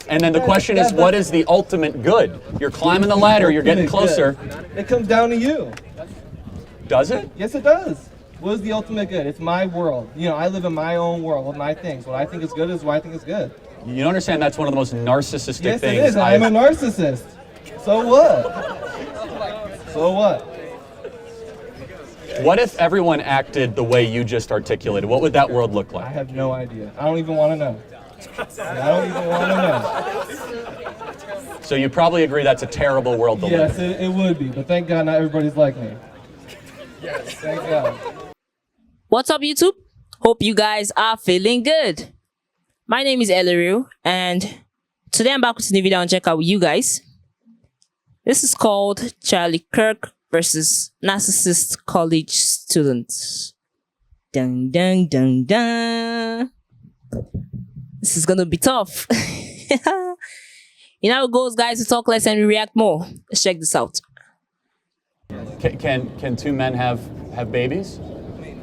And then the question is, what is the ultimate good? You're climbing the ladder, you're getting closer. It comes down to you. Does it? Yes, it does. What is the ultimate good? It's my world. You know, I live in my own world with my things. What I think is good is what I think is good. You don't understand that's one of the most narcissistic things. Yes, it is. I'm a narcissist. So what? So what? What if everyone acted the way you just articulated? What would that world look I like? have no idea. I don't even want to know. I don't even want to know. So you probably agree that's a terrible world to live in. Yes, it would be. But thank God not everybody's like me. Yes, thank God. What's up, YouTube? Hope you guys are feeling good. My name is Eliru, and today I'm back with a new video and check out with you guys. This is called Charlie Kirk versus Narcissist College Students. Dun dun dun dun. This is gonna be tough. You know how it goes, guys. We talk less and we react more. Let's check this out. Can two men have babies?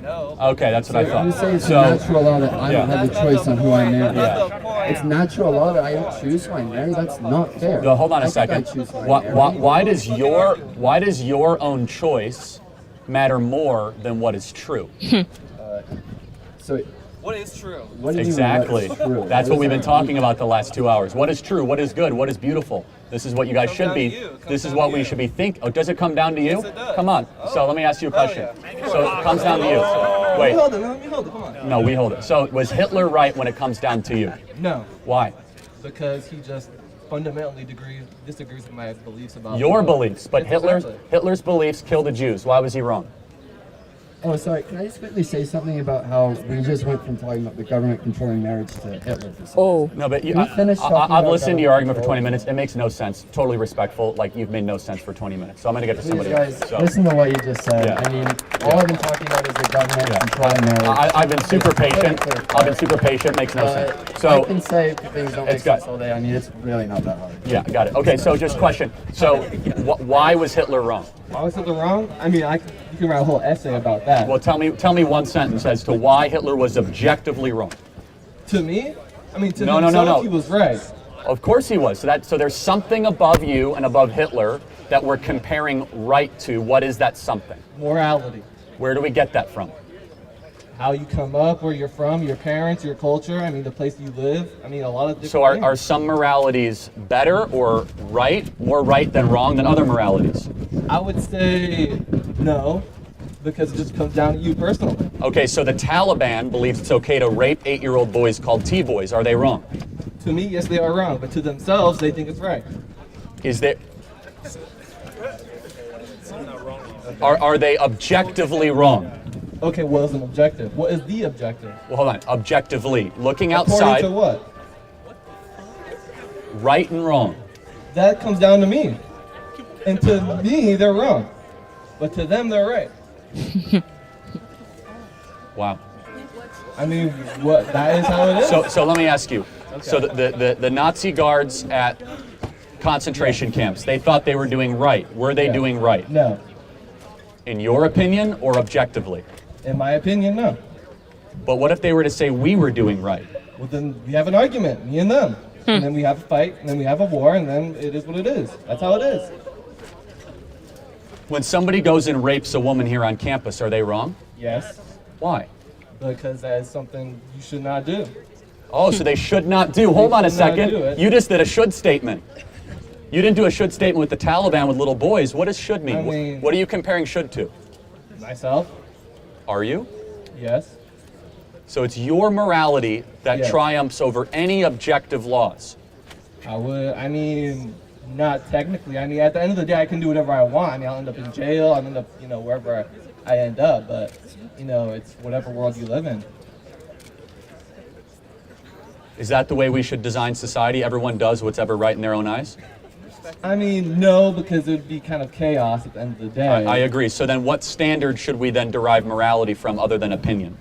No. Okay, that's what I thought. You say it's a natural law that I don't have a choice on who I marry. Yeah. It's natural law that I don't choose who I marry. That's not fair. No, hold on a I think I second. choose who I marry. Why does your own choice matter more than what is true? So What is true? what do you mean Exactly. what's true? That's what we've been is talking about the last 2 hours. What is true? What is good? What is beautiful? This is what you guys should be. This is what we should be thinking. Oh, does it come down to you? Yes, it does. Come on. So let me ask you a question. So it comes down to you. Let me Wait. hold it. Let me hold it. Come on. No, we hold it. So was Hitler right when it comes down to you? No, Why? because he just fundamentally disagrees with my beliefs about Your beliefs, but Exactly. Hitler's beliefs kill the Jews. Why was he wrong? Oh, sorry. Can I just quickly say something about how we just went from talking about the government controlling marriage to Hitler? For some Oh, No, but Can we finish talking I've about listened to your argument for 20 government minutes. It makes no sense. Totally respectful. Like, you've made no sense for 20 minutes. So I'm going to get to Please, somebody guys, else. So, listen to what you just said. Yeah. I mean, all I've been talking about is the government controlling marriage. I've been super patient. Clear. I've been super patient. Makes no sense. I So, can say things don't make It's got- sense all day. I mean, it's really not that hard. yeah, got it. Okay, so just question. So, why was Hitler wrong? Why was it wrong? I mean, you can write a whole essay about that. Well, tell me one sentence as to why Hitler was objectively wrong. To me, I mean, to No, himself, he was right. Of course he was. So there's something above you and above Hitler that we're comparing right to. What is that something? Morality. Where do we get that from? How you come up, where you're from, your parents, your culture, I mean, the place you live. I mean, a lot of different So are things. some moralities better or right, more right than wrong than other moralities? I would say no, because it just comes down to you personally. Okay, so the Taliban believes it's okay to rape 8-year-old boys called T-boys. Are they wrong? To me, yes, they are wrong, but to themselves, they think it's right. Is there... Are they objectively wrong? Okay, what is an objective? What is the objective? Well, hold on. Objectively, looking According outside, to what? right and wrong. That comes down to me. And to me, they're wrong. But to them, they're right. Wow. I mean, what? That is how it is. So let me ask you. So the Nazi guards at concentration camps, they thought they were doing right. Were they doing right? No. In your opinion or objectively? In my opinion, no. But what if they were to say we were doing right? Well, then we have an argument, me and them. And then we have a fight, and then we have a war, and then it is what it is. That's how it is. When somebody goes and rapes a woman here on campus, are they wrong? Yes, Why? because that is something you should not do. Oh, so they should not do. Hold on a should not second. do it. You just did a should statement. You didn't do a should statement with the Taliban with little boys. What does should mean? I mean- What are you comparing should to? Myself, Are you? yes. So it's your morality that Yes. triumphs over any objective laws. I mean, not technically. I mean, at the end of the day, I can do whatever I want. I mean, I'll end up in jail. I'll end up, wherever I end up. But, it's whatever world you live in. Is that the way we should design society? Everyone does what's ever right in their own eyes? I mean, no, because it would be kind of chaos at the end of the day. I agree. So then what standard should we then derive morality from other than opinion?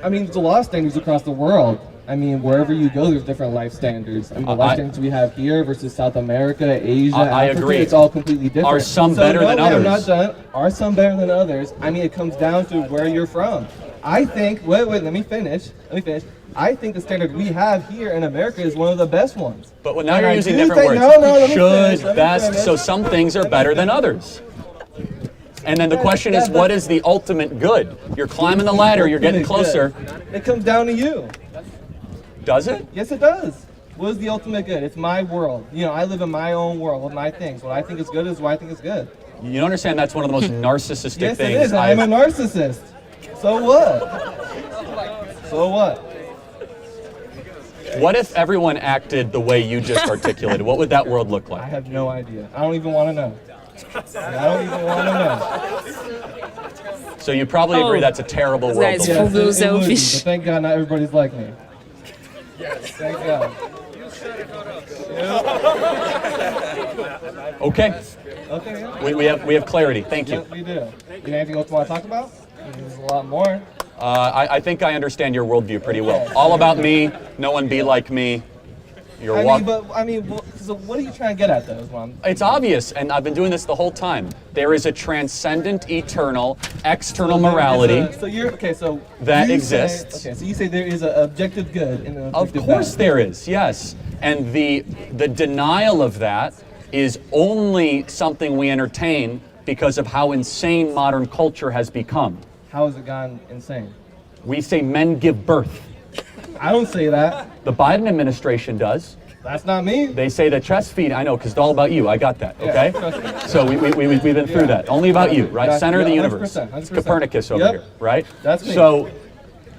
I mean, there's a lot of standards across the world. I mean, wherever you go, there's different life standards. I mean, the life standards we have here versus South America, Asia, I Africa, agree. it's all completely different. Are some better than I'm others? not done. Are some better than others? I mean, it comes down to where you're from. I think, wait, let me finish. I think the standard we have here in America is one of the best ones. But now And you're I using do different think- words. No, let me Should, finish, best, so some things are better than others. And then the question is, what is the ultimate good? You're climbing the ladder, you're getting closer. It comes down to you. Does it? Yes, it does. What is the ultimate good? It's my world. You know, I live in my own world with my things. What I think is good is what I think is good. You don't understand that's one of the most narcissistic Yes, things. it is. I'm a narcissist. So what? So what? What if everyone acted the way you just articulated? What would that world look I like? have no idea. I don't even want to know. I don't even want to know. So you probably agree that's a terrible world Guys, to live in. Full it would be, selfish. but thank God not everybody's like me. Yes, thank God. Okay, Okay, yeah. we have clarity. Thank you. Yes, we do. You have anything else you want to talk about? There's a lot more. I think I understand your worldview pretty well. All about me, no one be like me. You're So what are you trying to get at, though? Is what I'm- It's obvious, and I've been doing this the whole time. There is a transcendent, eternal, external morality. So you're okay. So that you exists. Say, okay, so you say there is an objective good and an Of objective course bad. there is, yes. And the denial of that is only something we entertain because of how insane modern culture has become. How has it gone insane? We say men give birth. I don't say that. The Biden administration does. That's not me. They say that chest feeding, I know, because it's all about you. I got that, okay? trust me. So we've been through that. Only about you, right? Yeah, Center of the yeah, universe. 100%, It's 100%. Copernicus over Yep. here, right? That's me.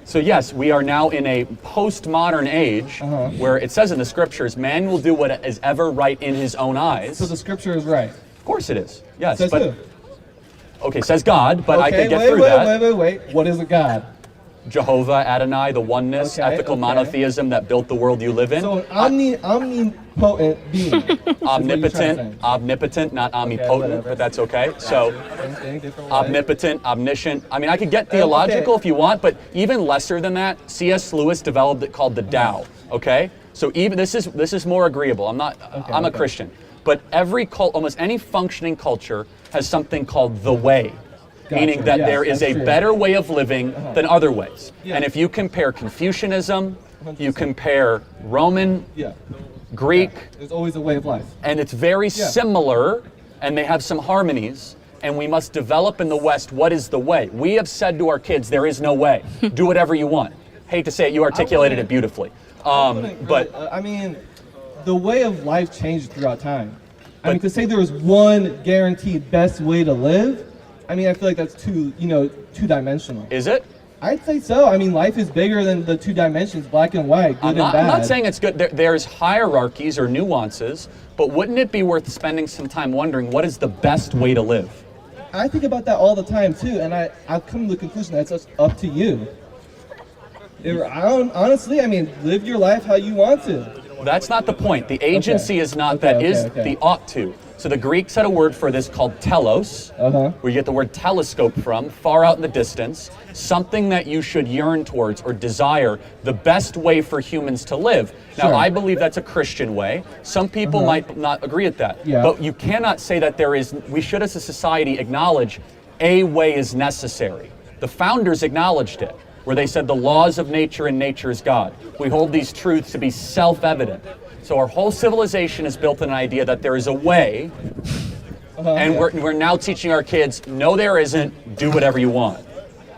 So yes, we are now in a postmodern age where it says in the scriptures, man will do what is ever right in his own eyes. So the scripture is right. Of course it is. Yes, Says but who? okay, says God, but I Okay, could get wait, through wait, that. wait. What is a God? Jehovah, Adonai, the oneness, Okay, ethical okay. monotheism that built the world you live in. So an omnipotent being. Omnipotent, not omnipotent, whatever. but that's okay. So Same thing, different way. omnipotent, omniscient. I mean, I could get theological if you want, but even lesser than that, C.S. Lewis developed it called the Tao. Okay, so even this is more agreeable. I'm a okay. Christian, but every almost any functioning culture has something called the way. Gotcha. Meaning that Yes, there is that's a true. better way of living than other ways. Yeah. And if you compare Confucianism, you compare Roman, Yeah. Greek, There's always a way of life. and it's very similar, and they have some harmonies, and we must develop in the West what is the way. We have said to our kids, there is no way. Do whatever you want. Hate to say it, you articulated it beautifully. But I mean, the way of life changed throughout time. I mean, to say there was one guaranteed best way to live, I mean, I feel like that's two-dimensional. is it? I'd say so. I mean, life is bigger than the two dimensions, black and white, good I'm and not, bad. I'm not saying it's good. There's hierarchies or nuances, but wouldn't it be worth spending some time wondering what is the best way to live? I think about that all the time too, and I've come to the conclusion that it's just up to you. Honestly, I mean, live your life how you want to. That's not the point. The agency is not that. Is the ought to. So the Greeks had a word for this called telos, where you get the word telescope from, far out in the distance, something that you should yearn towards or desire, the best way for humans to live. Now, Sure. I believe that's a Christian way. Some people might not agree with that. Yeah. But you cannot say that we should as a society acknowledge a way is necessary. The founders acknowledged it, where they said the laws of nature and nature is God. We hold these truths to be self-evident. So our whole civilization is built on an idea that there is a way, and we're now teaching our kids, no there isn't, do whatever you want.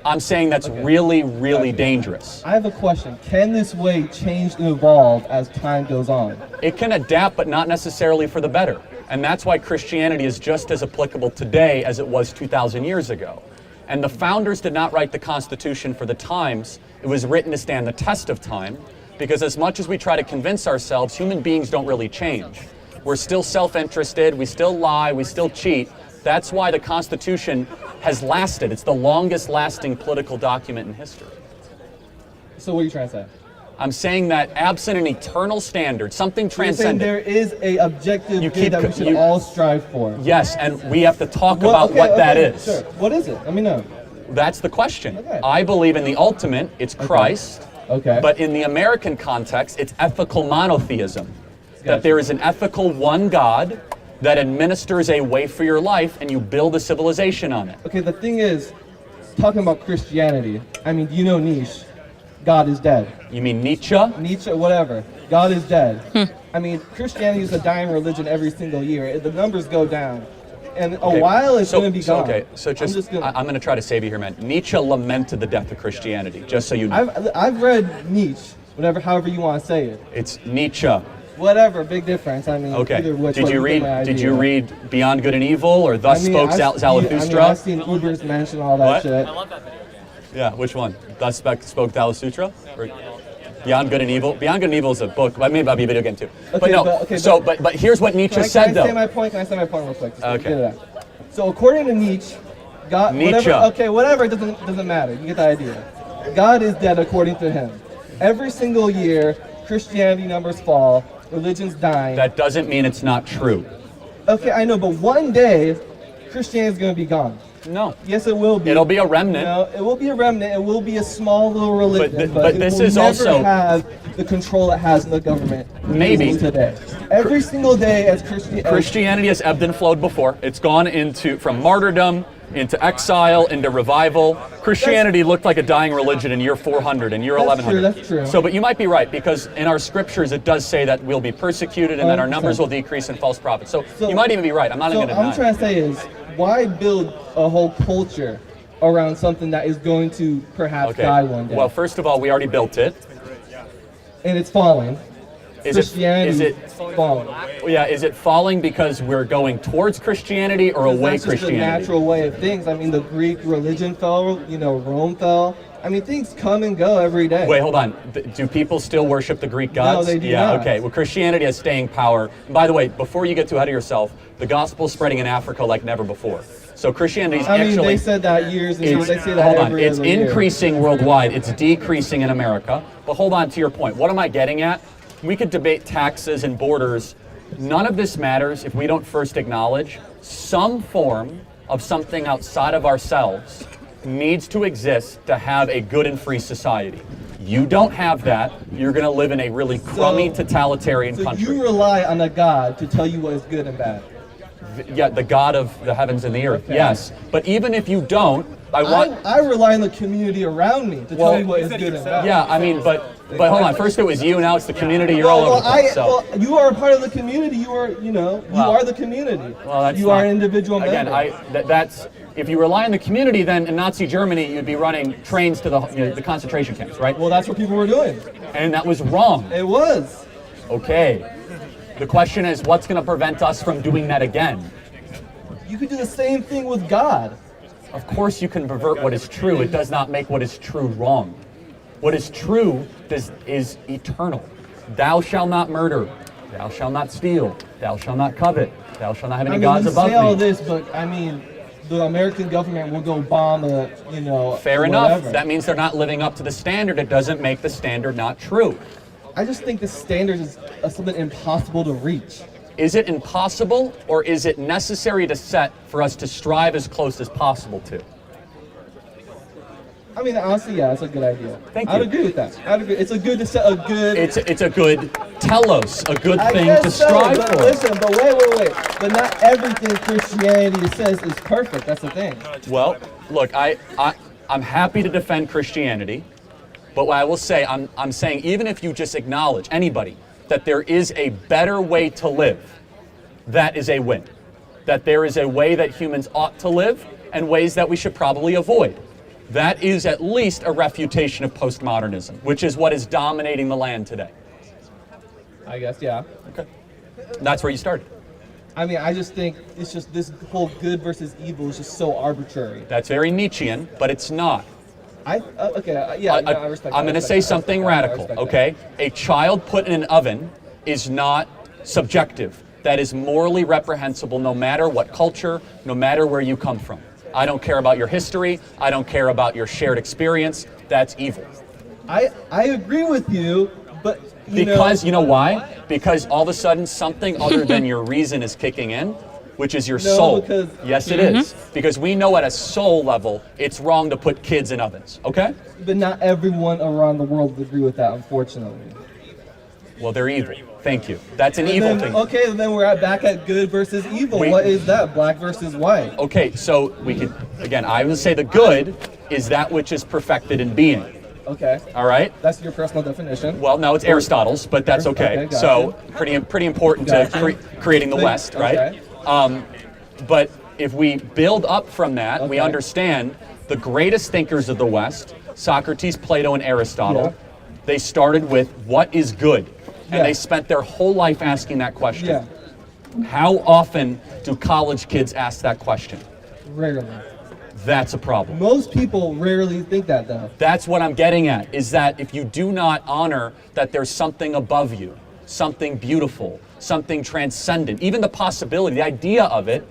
I'm saying that's really, really dangerous. I have a question. Can this way change and evolve as time goes on? It can adapt, but not necessarily for the better. And that's why Christianity is just as applicable today as it was 2,000 years ago. And the founders did not write the Constitution for the times. It was written to stand the test of time, because as much as we try to convince ourselves, human beings don't really change. We're still self-interested, we still lie, we still cheat. That's why the Constitution has lasted. It's the longest lasting political document in history. So what are you trying to say? I'm saying that absent an eternal standard, something You're saying transcendent. there is a objective You good keep that we co- should you- all strive for. Yes, and we have to talk Well, about okay, what that okay, is. Sure. What is it? Let me know. That's the question. Okay. I believe in the ultimate, it's Christ. Okay. But in the American context, it's ethical monotheism. Gotcha. That there is an ethical one God that administers a way for your life and you build a civilization on it. Okay, the thing is, talking about Christianity. I mean, do you know Nietzsche? God is dead. You mean Nietzsche? Nietzsche, whatever. God is dead. I mean, Christianity is a dying religion every single year. The numbers go down. And a while it's going to be gone. Okay, so I'm going to try to save you here, man. Nietzsche lamented the death of Christianity, just so you know. I've read Nietzsche, however you want to say it. It's Nietzsche. Whatever, big difference. I mean, Okay. either which Did you read Beyond Good and Evil or Thus Spoke Zarathustra? I've seen Uber's mention all that What? shit. I love that video. Yeah, which one? Thus Spoke Zarathustra? Or Beyond Good and Evil? Beyond Good and Evil is a book. Maybe that'll be a video game too. Okay, but here's what Nietzsche said, Can though. I say my point? Can I say my point real quick? Just Okay. get it out. So according to Nietzsche, God, whatever, it doesn't matter. You get the idea. God is dead according to him. Every single year, Christianity numbers fall, religion's dying. That doesn't mean it's not true. Okay, I know, but one day, Christianity's going to be gone. No. Yes, it will be. It'll be a remnant. No, it will be a remnant. It will be a small little religion, But it this will is never also have the control it has in the government. Maybe. Today. Every single day as Christianity has ebbed and flowed before. It's gone from martyrdom into exile, into revival. Christianity looked like a dying religion in year 400 and year 1100. That's true. So, but you might be right, because in our scriptures it does say that we'll be persecuted and that our numbers will decrease in false prophets. So you might even be right. I'm not even going to deny. What I'm trying to say is, why build a whole culture around something that is going to perhaps die one day? Well, first of all, we already built it. And it's falling. Is Christianity it falling? Yeah, is it falling because we're going towards Christianity or away That's just Christianity? the natural way of things. I mean, the Greek religion fell, Rome fell. I mean, things come and go every day. Wait, hold on. Do people still worship the Greek gods? No, they do Yeah, not. okay. Well, Christianity has staying power. And by the way, before you get too ahead of yourself, the gospel is spreading in Africa like never before. So Christianity is actually... they said that years and years. They say that hold on. every It's other year. increasing worldwide. It's decreasing in America. But hold on to your point. What am I getting at? We could debate taxes and borders. None of this matters if we don't first acknowledge some form of something outside of ourselves needs to exist to have a good and free society. You don't have that. You're going to live in a really crummy totalitarian country. So you rely on a God to tell you what is good and bad. Yeah, the God of the heavens and the earth. Okay. Yes, but even if you don't, I rely on the community around me to tell me what is good and bad. Yeah, I mean, but hold on. First it was you, now it's the community. You're all over the place. Well, you are a part of the community. You are the community. Well, that's you are an individual member. Again, that's if you rely on the community, then in Nazi Germany you'd be running trains to the concentration camps, right? Well, that's what people were doing. And that was wrong. It was. Okay. The question is, what's going to prevent us from doing that again? You could do the same thing with God. Of course you can pervert what is true. It does not make what is true wrong. What is true is eternal. Thou shalt not murder. Thou shalt not steal. Thou shalt not covet. Thou shalt not have any gods above me. You say all this, but I mean, the American government will go bomb Fair enough. That means they're not living up to the standard. It doesn't make the standard not true. I just think the standard is something impossible to reach. Is it impossible, or is it necessary to set for us to strive as close as possible to? I mean, honestly, yeah, it's a good idea. Thank you. I'd agree with that. I'd agree. It's a good to set a good. It's a good telos, a good thing to so, strive but for. Listen, but wait. But not everything Christianity says is perfect. That's the thing. Well, look, I'm happy to defend Christianity, but what I will say, I'm saying even if you just acknowledge, anybody, that there is a better way to live, that is a win. That there is a way that humans ought to live and ways that we should probably avoid. That is at least a refutation of postmodernism, which is what is dominating the land today. I guess, yeah. Okay. That's where you started. I mean, I just think it's just this whole good versus evil is just so arbitrary. That's very Nietzschean, but it's not. I respect that. I'm going to say something radical, okay? A child put in an oven is not subjective. That is morally reprehensible no matter what culture, no matter where you come from. I don't care about your history. I don't care about your shared experience. That's evil. I agree with you, but you know why? Because all of a sudden something other than your reason is kicking in, which is your soul. Yes, it is. Because we know at a soul level, it's wrong to put kids in ovens, okay? But not everyone around the world would agree with that, unfortunately. Well, they're evil. Thank you. That's an evil thing. Okay, then we're back at good versus evil. What is that? Black versus white. Okay, so we could, again, I would say the good is that which is perfected in being. Okay. All right? That's your personal definition. Well, no, it's Aristotle's, but that's okay. Okay, So pretty important to creating the West, right? Okay. But if we build up from that, we Okay. understand the greatest thinkers of the West, Socrates, Plato, and Aristotle, Yeah. they started with what is good. And Yeah. they spent their whole life asking that question. Yeah. How often do college kids ask that question? Rarely. That's a problem. Most people rarely think that though. That's what I'm getting at, is that if you do not honor that there's something above you, something beautiful, something transcendent, even the possibility, the idea of it,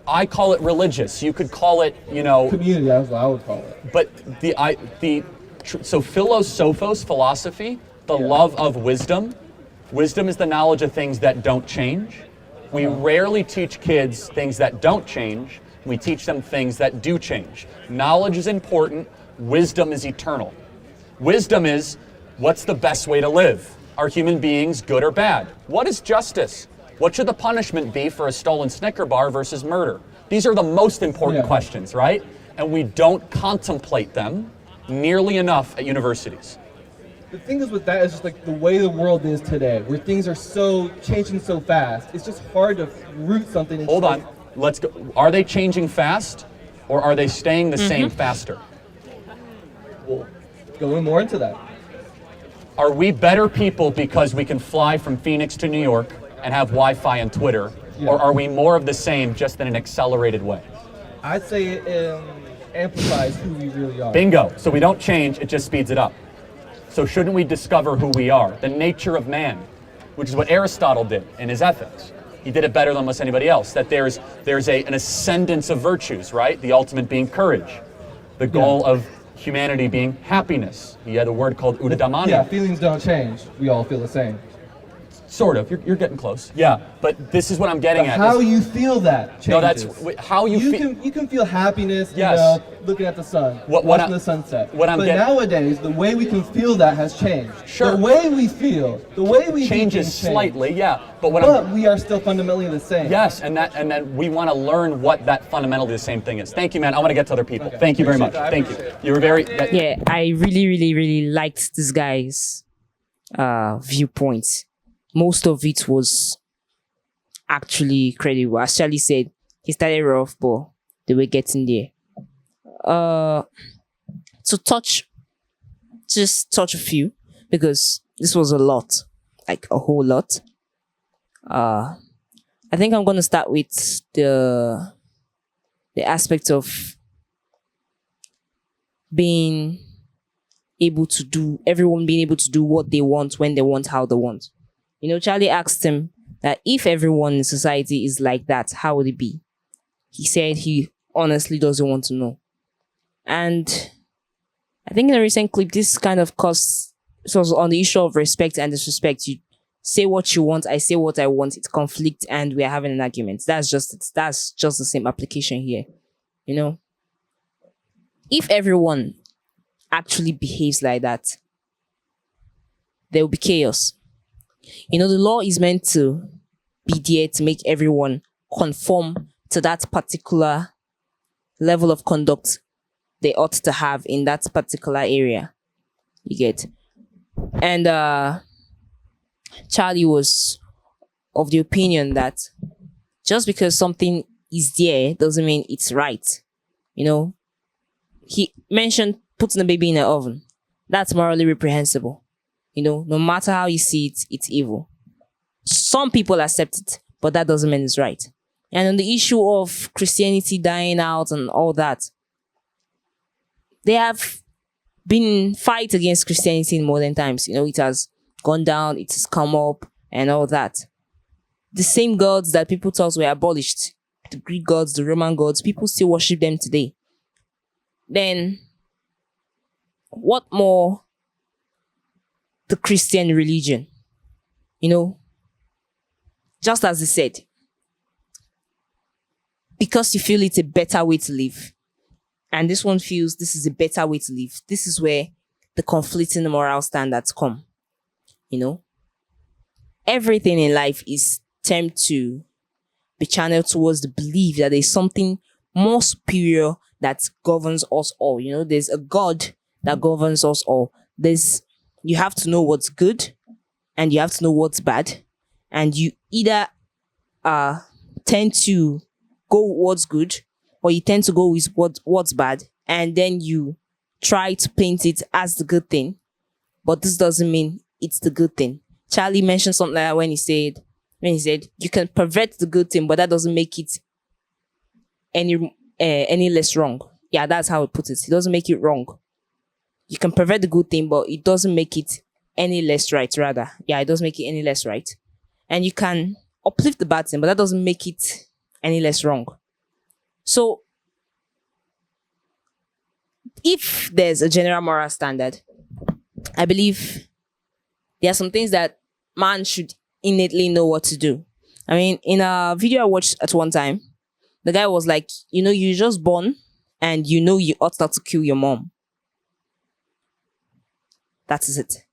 I call it religious. You could call it, Community, that's what I would call it. but so philosophos, philosophy, the love of wisdom. Wisdom is the knowledge of things that don't change. We rarely teach kids things that don't change. We teach them things that do change. Knowledge is important. Wisdom is eternal. Wisdom is, what's the best way to live? Are human beings good or bad? What is justice? What should the punishment be for a stolen Snicker bar versus murder? These are the most important questions, right? And we don't contemplate them nearly enough at universities. The thing is with that is just like the way the world is today, where things are so changing so fast. It's just hard to root something into. Hold on, let's go. Are they changing fast, or are they staying the same faster? We'll go more into that. Are we better people because we can fly from Phoenix to New York and have Wi-Fi and Twitter, or are we more of the same, just in an accelerated way? I'd say it amplifies who we really are. Bingo. So we don't change, it just speeds it up. So shouldn't we discover who we are? The nature of man, which is what Aristotle did in his Ethics. He did it better than almost anybody else. That there's an ascendance of virtues, right? The ultimate being courage. The goal of humanity being happiness. He had a word called eudaimonia. Yeah, feelings don't change. We all feel the same. Sort of. You're getting close. Yeah, but this is what I'm getting at. How you feel that changes. No, that's how you feel. You can feel happiness, Yes. looking at the sun, What watching the sunset. what I'm but getting- nowadays, the way we can feel that has changed. Sure. The way we feel, the way we do changes things change. slightly, yeah. But But we are still fundamentally the same. yes, and then we want to learn what that fundamentally the same thing is. Thank you, man. I want to get to other people. Okay. Thank you very much. Appreciate that. Thank you. Appreciate it. You were very. Yeah, I really, really, really liked this guy's viewpoint. Most of it was actually credible. As Charlie said, he started rough, but they were getting there. Just touch a few, because this was a lot, like a whole lot. I think I'm gonna start with the aspect of being able to do, everyone being able to do what they want, when they want, how they want. Charlie asked him that if everyone in society is like that, how would it be? He said he honestly doesn't want to know. And I think in a recent clip, this kind of was on the issue of respect and disrespect. You say what you want, I say what I want, it conflicts, and we're having an argument. That's just the same application here. If everyone actually behaves like that, there will be chaos. The law is meant to be there to make everyone conform to that particular level of conduct they ought to have in that particular area. You get? And Charlie was of the opinion that just because something is there doesn't mean it's right. He mentioned putting a baby in an oven. That's morally reprehensible. No matter how you see it, it's evil. Some people accept it, but that doesn't mean it's right. And on the issue of Christianity dying out and all that, they have been fight against Christianity in modern times. It has gone down, it has come up, and all that. The same gods that people thought were abolished, the Greek gods, the Roman gods, people still worship them today. Then, what more the Christian religion? Just as they said, because you feel it's a better way to live, and this one feels this is a better way to live, this is where the conflicting moral standards come. Everything in life is termed to be channeled towards the belief that there's something more superior that governs us all. You know, there's a God that governs us all. You have to know what's good and you have to know what's bad. And you either tend to go with what's good or you tend to go with what's bad. And then you try to paint it as the good thing. But this doesn't mean it's the good thing. Charlie mentioned something like that when he said you can pervert the good thing, but that doesn't make it any less wrong. Yeah, that's how it puts it. It doesn't make it wrong. You can pervert the good thing, but it doesn't make it any less right, rather. Yeah, it doesn't make it any less right. And you can uplift the bad thing, but that doesn't make it any less wrong. So, if there's a general moral standard, I believe there are some things that man should innately know what to do. I mean, in a video I watched at one time, the guy was like, you're just born and you ought not to kill your mom. That is it.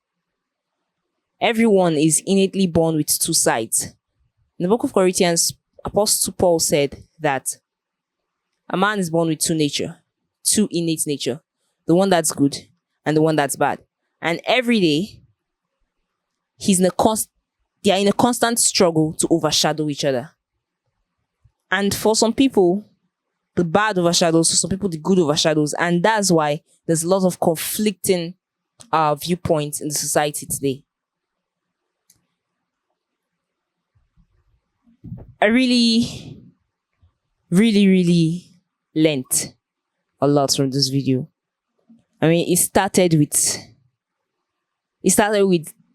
Everyone is innately born with two sides. In the book of Corinthians, Apostle Paul said that a man is born with two innate nature. The one that's good and the one that's bad. And every day, they are in a constant struggle to overshadow each other. And for some people, the bad overshadows, for some people, the good overshadows. And that's why there's a lot of conflicting viewpoints in the society today. I really, really, really learnt a lot from this video. I mean, it started with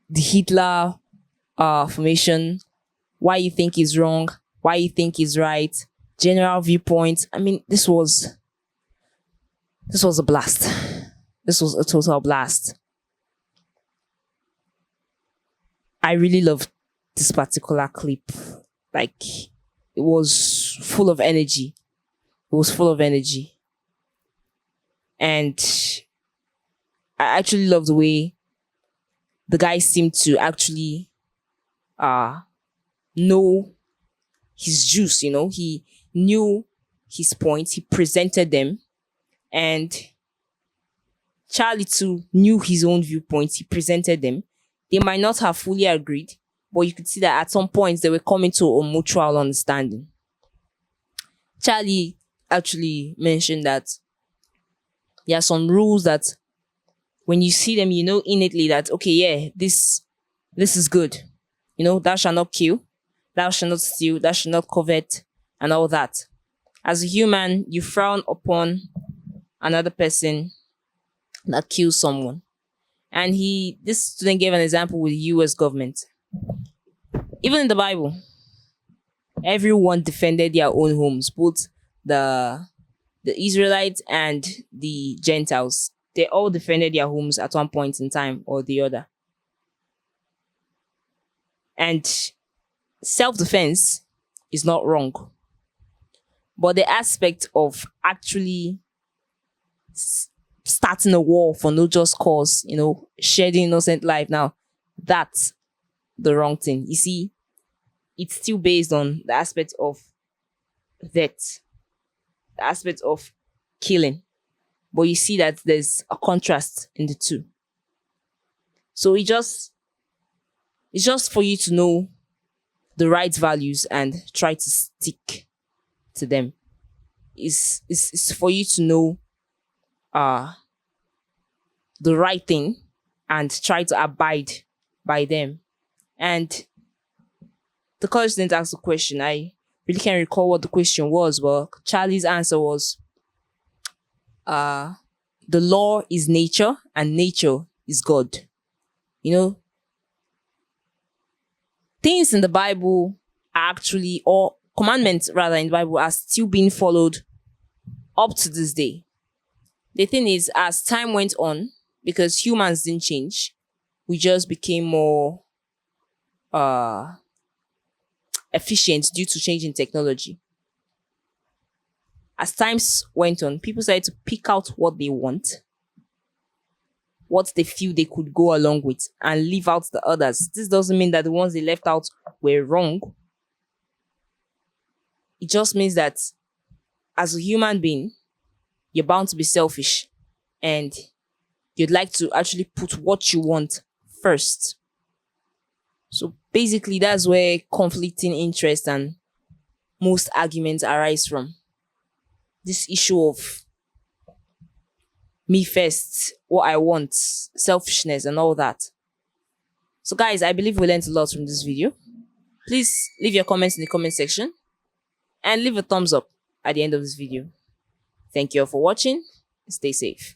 the Hitler formation, why you think is wrong, why you think is right, general viewpoints. I mean, this was a blast. This was a total blast. I really loved this particular clip. Like, it was full of energy. And I actually love the way the guy seemed to actually know his juice, He knew his points, he presented them. And Charlie too knew his own viewpoints, he presented them. They might not have fully agreed, but you could see that at some points they were coming to a mutual understanding. Charlie actually mentioned that there are some rules that when you see them, you know innately that, okay, yeah, this is good. Thou shalt not kill, thou shalt not steal, thou shalt not covet, and all that. As a human, you frown upon another person that kills someone. And this student gave an example with the US government. Even in the Bible, everyone defended their own homes, both the Israelites and the Gentiles. They all defended their homes at one point in time or the other. And self-defense is not wrong. But the aspect of actually starting a war for no just cause, shedding innocent life, now that's the wrong thing. You see, it's still based on the aspect of death, the aspect of killing. But you see that there's a contrast in the two. So it's just for you to know the right values and try to stick to them. It's for you to know the right thing and try to abide by them. And the college student asked a question. I really can't recall what the question was, but Charlie's answer was, the law is nature and nature is God. Things in the Bible are actually, or commandments rather in the Bible, are still being followed up to this day. The thing is, as time went on, because humans didn't change, we just became more efficient due to changing technology. As times went on, people started to pick out what they want, what they feel they could go along with, and leave out the others. This doesn't mean that the ones they left out were wrong. It just means that as a human being, you're bound to be selfish and you'd like to actually put what you want first. So basically, that's where conflicting interests and most arguments arise from. This issue of me first, what I want, selfishness and all that. So guys, I believe we learned a lot from this video. Please leave your comments in the comment section and leave a thumbs up at the end of this video. Thank you all for watching. Stay safe.